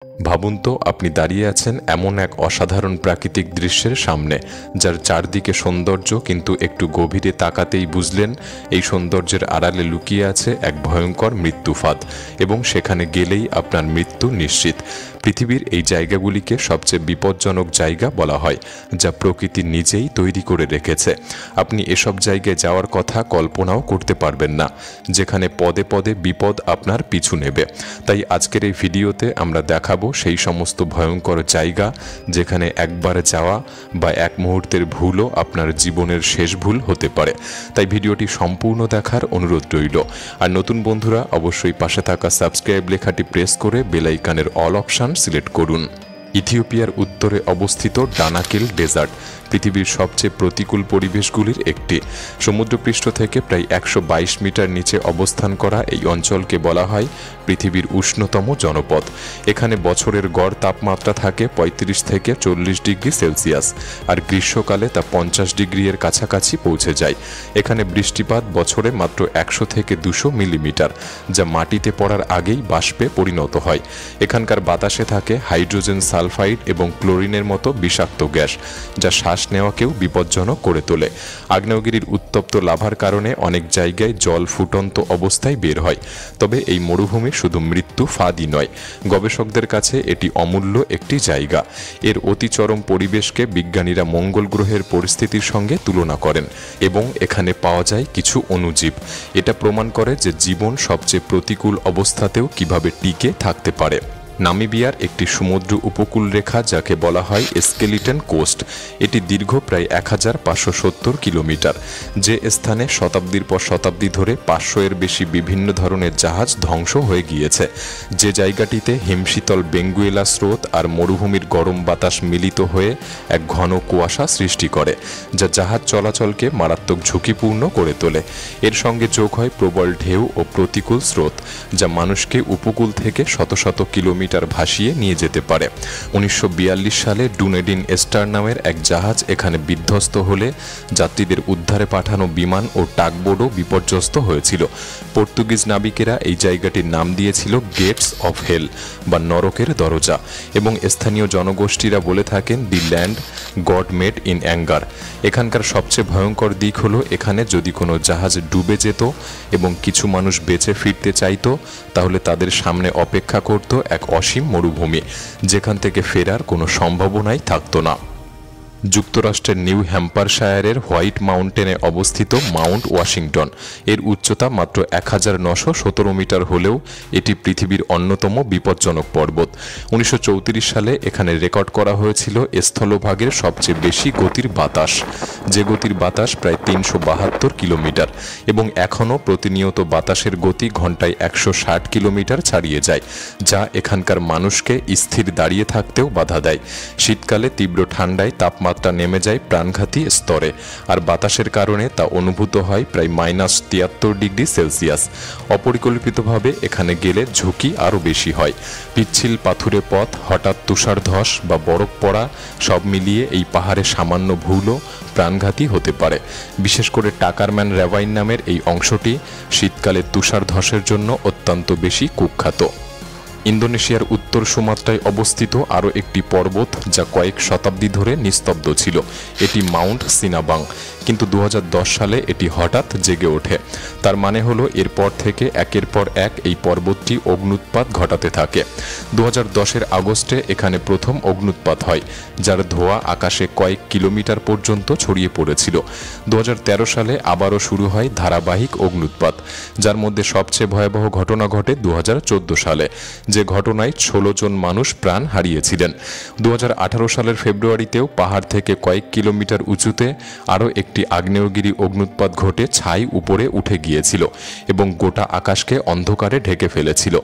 ভাবুন তো আপনি দাঁড়িয়ে আছেন এমন এক অসাধারণ প্রাকৃতিক দৃশ্যের সামনে, যার চারদিকে সৌন্দর্য, কিন্তু একটু গভীরে তাকাতেই বুঝলেন এই সৌন্দর্যের আড়ালে লুকিয়ে আছে এক ভয়ঙ্কর মৃত্যুফাঁদ, এবং সেখানে গেলেই আপনার মৃত্যু নিশ্চিত। পৃথিবীর এই জায়গাগুলিকে সবচেয়ে বিপজ্জনক জায়গা বলা হয়, যা প্রকৃতি নিজেই তৈরি করে রেখেছে। আপনি এসব জায়গায় যাওয়ার কথা কল্পনাও করতে পারবেন না, যেখানে পদে পদে বিপদ আপনার পিছু নেবে। তাই আজকের এই ভিডিওতে আমরা দেখাবো সেই সমস্ত ভয়ঙ্কর জায়গা যেখানে একবার যাওয়া বা এক মুহূর্তের ভুলও আপনার জীবনের শেষ ভুল হতে পারে। তাই ভিডিওটি সম্পূর্ণ দেখার অনুরোধ রইল। আর নতুন বন্ধুরা অবশ্যই পাশে থাকা সাবস্ক্রাইব লেখাটি প্রেস করে বেল আইকনের অল অপশন সিলেক্ট করুন। ইথিওপিয়ার উত্তরে অবস্থিত ডানাকিল ডেজার্ট পৃথিবীর সবচেয়ে প্রতিকূল পরিবেশগুলির একটি। সমুদ্রপৃষ্ঠ থেকে প্রায় 122 মিটার নিচে অবস্থান করা এই অঞ্চলকে বলা হয় পৃথিবীর উষ্ণতম জনপদ। এখানে বছরের গড় তাপমাত্রা থাকে 35 থেকে 40 ডিগ্রি সেলসিয়াস, আর গ্রীষ্মকালে তা 50 ডিগ্রি এর কাছাকাছি পৌঁছে যায়। এখানে বৃষ্টিপাত বছরে মাত্র 100 থেকে 200 মিলিমিটার, যা মাটিতে পড়ার আগেই বাষ্পে পরিণত হয়। এখানকার বাতাসে থাকে হাইড্রোজেন সালফাইড এবং ক্লোরিনের মতো বিষাক্ত গ্যাস, যা শ্বাস নেওয়াকেও বিপজ্জনক করে তোলে। আগ্নেয়গিরির উত্তপ্ত লাভার কারণে অনেক জায়গায় জল ফুটন্ত অবস্থায় বের হয়। তবে এই মরুভূমি শুধু মৃত্যু ফাঁদই নয়, গবেষকদের কাছে এটি অমূল্য একটি জায়গা। এর অতি চরম পরিবেশকে বিজ্ঞানীরা মঙ্গল গ্রহের পরিস্থিতির সঙ্গে তুলনা করেন, এবং এখানে পাওয়া যায় কিছু অণুজীব। এটা প্রমাণ করে যে জীবন সবচেয়ে প্রতিকূল অবস্থাতেও কিভাবে টিকে থাকতে পারে। নামিবিয়ার একটি সমুদ্র উপকূল রেখা, যাকে বলা হয় স্কেলিটন কোস্ট, এটি দীর্ঘ প্রায় 1570 কিলোমিটার, যে স্থানে শতাব্দীর পর শতাব্দী ধরে 500 এর বেশি বিভিন্ন ধরনের জাহাজ ধ্বংস হয়ে গিয়েছে। যে জায়গাটিতে হিমশীতল বেঙ্গুয়েলা স্রোত আর মরুভূমির গরম বাতাস মিলিত হয়ে এক ঘন কুয়াশা সৃষ্টি করে, যা জাহাজ চলাচলকে মারাত্মক ঝুঁকিপূর্ণ করে তোলে। এর সঙ্গে যোগ হয় প্রবল ঢেউ ও প্রতিকূল স্রোত, যা মানুষকে উপকূল থেকে শত শত কিলোমিটার ভাসিয়ে নিয়ে যেতে পারে। 1942 সালে ডুনেডিন স্টার নামের এক জাহাজ এখানে বিধ্বস্ত হলে যাত্রীদের উদ্ধারে পাঠানো বিমান ও টাগবোটও বিপর্যস্ত হয়েছিল। পর্তুগিজ নাবিকেরা এই জায়গাটির নাম দিয়েছিল গেটস অফ হেল, বা নরকের দরজা, এবং স্থানীয় জনগোষ্ঠীরা বলে থাকেন দি land god made in anger. এখানকার সবচেয়ে ভয়ঙ্কর দিক হলো এখানে যদি কোনো জাহাজ ডুবে যেত এবং কিছু মানুষ বেঁচে ফিরতে চাইতো, তাহলে তাদের সামনে অপেক্ষা করত এক অসীম মরুভূমি, যেখান থেকে ফেরার কোনো সম্ভাবনাই থাকতো না। যুক্তরাষ্ট্রের নিউ হ্যাম্পারশায়ারের হোয়াইট মাউন্টেনে অবস্থিত মাউন্ট ওয়াশিংটন এর উচ্চতা মাত্র 1917 মিটার হলেও এটি পৃথিবীর অন্যতম বিপজ্জনক পর্বত। 1934 সালে এখানে রেকর্ড করা হয়েছিল স্থলভাগের সবচেয়ে বেশি গতির বাতাস, যে গতির বাতাস প্রায় 372 কিলোমিটার, এবং এখনও প্রতিনিয়ত বাতাসের গতি ঘন্টায় 160 কিলোমিটার ছাড়িয়ে যায়, যা এখানকার মানুষকে স্থির দাঁড়িয়ে থাকতেও বাধা দেয়। শীতকালে তীব্র ঠান্ডায় তাপমাত্রা নেমে যায় প্রাণঘাতী স্তরে, আর বাতাসের কারণে তা অনুভূত হয় প্রায় -73 ডিগ্রি সেলসিয়াস। অপরিকল্পিতভাবে এখানে গেলে ঝুঁকি আরও বেশি হয়। পিচ্ছিল পাথুরে পথ, হঠাৎ তুষার ধস বা বরফ পড়া, সব মিলিয়ে এই পাহাড়ে সামান্য ভুলও প্রাণঘাতী হতে পারে। বিশেষ করে টাকারম্যান র্যাভাইন নামের এই অংশটি শীতকালে তুষার ধসের জন্য অত্যন্ত বেশি কুখ্যাত। ইন্দোনেশিয়ার উত্তর সুমাত্রায় অবস্থিত আরও একটি পর্বত, যা কয়েক শতাব্দী ধরে নিস্তব্ধ ছিল, এটি মাউন্ট সিনাবাং, কিন্তু 2010 সালে এটি হঠাৎ জেগে ওঠে। তার মানে হলো এরপর থেকে একের পর এক এই পর্বতটি অগ্ন্যুৎপাত ঘটাতে থাকে। 2010-এর আগস্টে এখানে প্রথম অগ্ন্যুৎপাত হয়, যার ধোঁয়া আকাশে কয়েক কিলোমিটার পর্যন্ত ছড়িয়ে পড়েছিল। 2013 সালে আবারও শুরু হয় ধারাবাহিক অগ্ন্যুৎপাত, যার মধ্যে সবচেয়ে ভয়াবহ ঘটনা ঘটে 2014 সালে, যে ঘটনায় 16 জন মানুষ প্রাণ হারিয়েছিলেন। 2018 সালের ফেব্রুয়ারিতেও পাহাড় থেকে কয়েক কিলোমিটার উঁচুতে আরও একটি আগ্নেয়গিরি অগ্ন্যুৎপাত ঘটে ছাই উপরে উঠে গিয়েছিল এবং গোটা আকাশকে অন্ধকারে ঢেকে ফেলেছিল।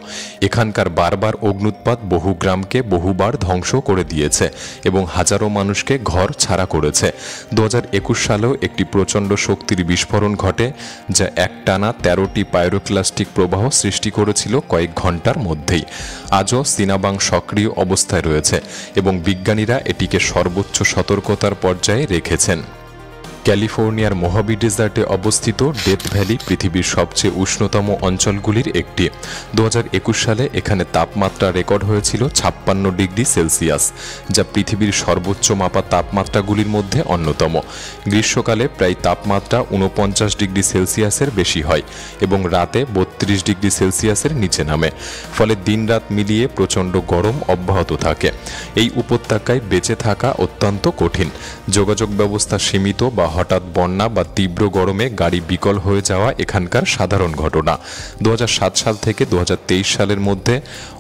এখানকার বারবার অগ্ন্যুৎপাত বহু গ্রামকে বহুবার ধ্বংস করে দিয়েছে এবং হাজারো মানুষকে ঘর ছাড়া করেছে। 2021 সালেও একটি প্রচণ্ড শক্তির বিস্ফোরণ ঘটে, যা একটানা 13টি পাইরোক্লাস্টিক প্রবাহ সৃষ্টি করেছিল কয়েক ঘন্টার মধ্যেই। আজও সিনাবাং সক্রিয় অবস্থায় রয়েছে এবং বিজ্ঞানীরা এটিকে সর্বোচ্চ সতর্কতার পর্যায়ে রেখেছেন। ক্যালিফোর্নিয়ার মোহাভি ডেজার্টে অবস্থিত ডেথ ভ্যালি পৃথিবীর সবচেয়ে উষ্ণতম অঞ্চলগুলির একটি। 2021 সালে এখানে তাপমাত্রা রেকর্ড হয়েছিল 56 ডিগ্রি সেলসিয়াস, যা পৃথিবীর সর্বোচ্চ মাপা তাপমাত্রাগুলির মধ্যে অন্যতম। গ্রীষ্মকালে প্রায় তাপমাত্রা 49 ডিগ্রি সেলসিয়াসের বেশি হয় এবং রাতে 32 ডিগ্রি সেলসিয়াসের নিচে নামে, ফলে দিনরাত মিলিয়ে প্রচণ্ড গরম অব্যাহত থাকে। এই উপত্যকায় বেঁচে থাকা অত্যন্ত কঠিন। যোগাযোগ ব্যবস্থা সীমিত বা হঠাৎ বন্যা বা তীব্র গরমে গাড়ি বিকল হয়ে যাওয়া এখানকার সাধারণ ঘটনা। 2007 সাল থেকে 2023 সালের মধ্যে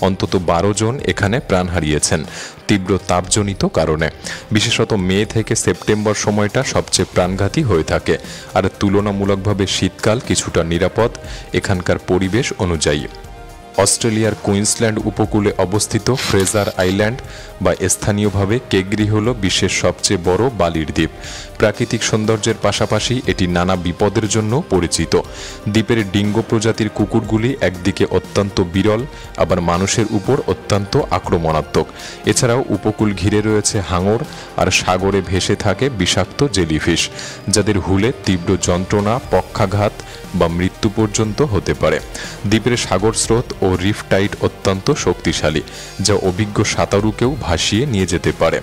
অন্তত 12 জন এখানে প্রাণ হারিয়েছেন তীব্র তাপজনিত কারণে। বিশেষত মে থেকে সেপ্টেম্বর সময়টা সবচেয়ে প্রাণঘাতী হয়ে থাকে, আর তুলনামূলকভাবে শীতকাল কিছুটা নিরাপদ এখানকার পরিবেশ অনুযায়ী। অস্ট্রেলিয়ার কুইন্সল্যান্ড উপকূলে অবস্থিত ফ্রেজার আইল্যান্ড বা স্থানীয়ভাবে কেগরি হল বিশ্বের সবচেয়ে বড় বালির দ্বীপ। প্রাকৃতিক সৌন্দর্যের পাশাপাশি এটি নানা বিপদের জন্য পরিচিত। দ্বীপের ডিঙ্গো প্রজাতির কুকুরগুলি একদিকে অত্যন্ত বিরল, আবার মানুষের উপর অত্যন্ত আক্রমণাত্মক। এছাড়াও উপকূল ঘিরে রয়েছে হাঙর আর সাগরে ভেসে থাকে বিষাক্ত জেলিফিশ, যাদের হুলে তীব্র যন্ত্রণা, পক্ষাঘাত বা মৃত্যু পর্যন্ত হতে পারে। দ্বীপের সাগর স্রোত ও রিফ টাইড অত্যন্ত শক্তিশালী, যা অভিজ্ঞ সাঁতারুকেও ভাসিয়ে নিয়ে যেতে পারে।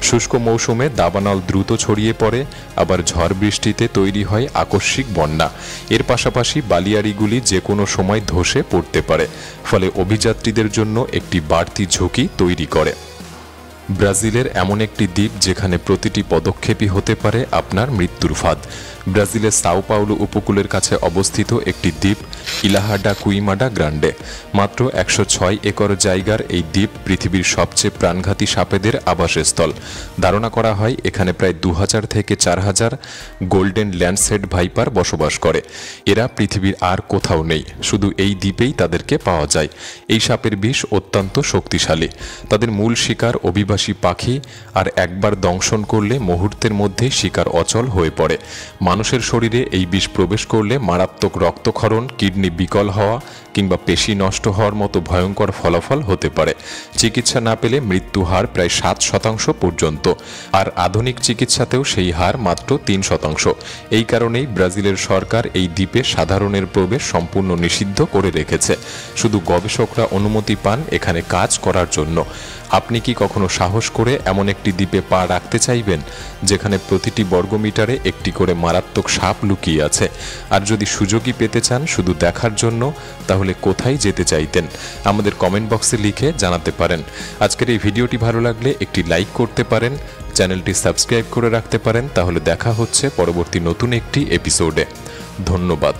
শুষ্ক মৌসুমে দাবানল দ্রুত ছড়িয়ে পড়ে, আবার ঝড় বৃষ্টিতে তৈরি হয় আকস্মিক বন্যা। এর পাশাপাশি বালিয়াড়িগুলি যে কোনো সময় ধসে পড়তে পারে, ফলে অভিযাত্রীদের জন্য একটি বাড়তি ঝুঁকি তৈরি করে। ব্রাজিলের এমন একটি দ্বীপ যেখানে প্রতিটি পদক্ষেপই হতে পারে আপনার মৃত্যুর ফাঁদ। ব্রাজিলের সাও পাউলো উপকূলের কাছে অবস্থিত একটি দ্বীপ ইলাহা ডা কুইমাডা গ্রান্ডে। মাত্র 106 একর জায়গার এই দ্বীপ পৃথিবীর সবচেয়ে প্রাণঘাতী সাপেদের আবাসস্থল। ধারণা করা হয় এখানে প্রায় 2000 থেকে 4000 গোল্ডেন ল্যান্ডসেড ভাইপার বসবাস করে। এরা পৃথিবীর আর কোথাও নেই, শুধু এই দ্বীপেই তাদেরকে পাওয়া যায়। এই সাপের বিষ অত্যন্ত শক্তিশালী। তাদের মূল শিকার অভিবাসী পাখি, আর একবার দংশন করলে মুহূর্তের মধ্যে শিকার অচল হয়ে পড়ে। মানুষের শরীরে এই বিষ প্রবেশ করলে মারাত্মক রক্তক্ষরণ, কিডনি বিকল হওয়া কিংবা পেশি নষ্ট হওয়ার মতো ভয়ঙ্কর ফলাফল হতে পারে। চিকিৎসা না পেলে মৃত্যু হার প্রায় 7% পর্যন্ত, আর আধুনিক চিকিৎসাতেও সেই হার মাত্র 3%। এই কারণেই ব্রাজিলের সরকার এই দ্বীপে সাধারণের প্রবেশ সম্পূর্ণ নিষিদ্ধ করে রেখেছে। শুধু গবেষকরা অনুমতি পান এখানে কাজ করার জন্য। আপনি কি কখনো সাহস করে এমন একটি দ্বীপে পা রাখতে চাইবেন যেখানে প্রতিটি বর্গমিটারে একটি করে মারাত্মক সাপ লুকিয়ে আছে? আর যদি সুযোগই পেতে চান শুধু দেখার জন্য, তাহলে কোথায় যেতে চাইতেন? আমাদের কমেন্ট বক্সে লিখে জানাতে পারেন। আজকের এই ভিডিওটি ভালো লাগলে একটি লাইক করতে পারেন, চ্যানেলটি সাবস্ক্রাইব করে রাখতে পারেন। তাহলে দেখা হচ্ছে পরবর্তী নতুন একটি এপিসোডে। ধন্যবাদ।